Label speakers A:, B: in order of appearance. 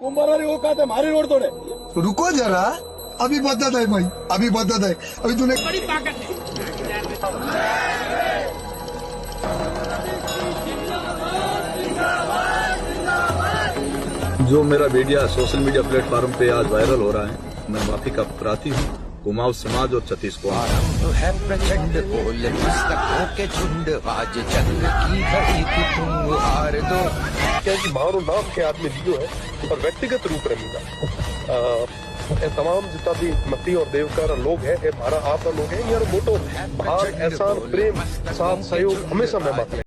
A: कुंभारवाली वो कहते हमारी रोड तोड़े।
B: तो रुको जरा, अभी बदत है भाई, अभी बदत है, अभी तूने
C: बड़ी ताकत है।
D: जो मेरा मीडिया सोशल मीडिया प्लेटफॉर्म पे आज वायरल हो रहा है, मैं माफी का प्रार्थी हूँ। कुमाऊं समाज और छत्तीसगढ़
E: है प्रचंड बोल पुस्तकों के झुंड, आज जंग की घड़ी की तुम हार दो।
F: क्या कि मारो नाम के आदमी लियो है और व्यक्तिगत रूप रमीदा तमाम जितना भी मती और देवकार लोग है, मारा आप लोग है यार मोटो भार एहसान प्रेम साथ सहयोग हमेशा मैं बात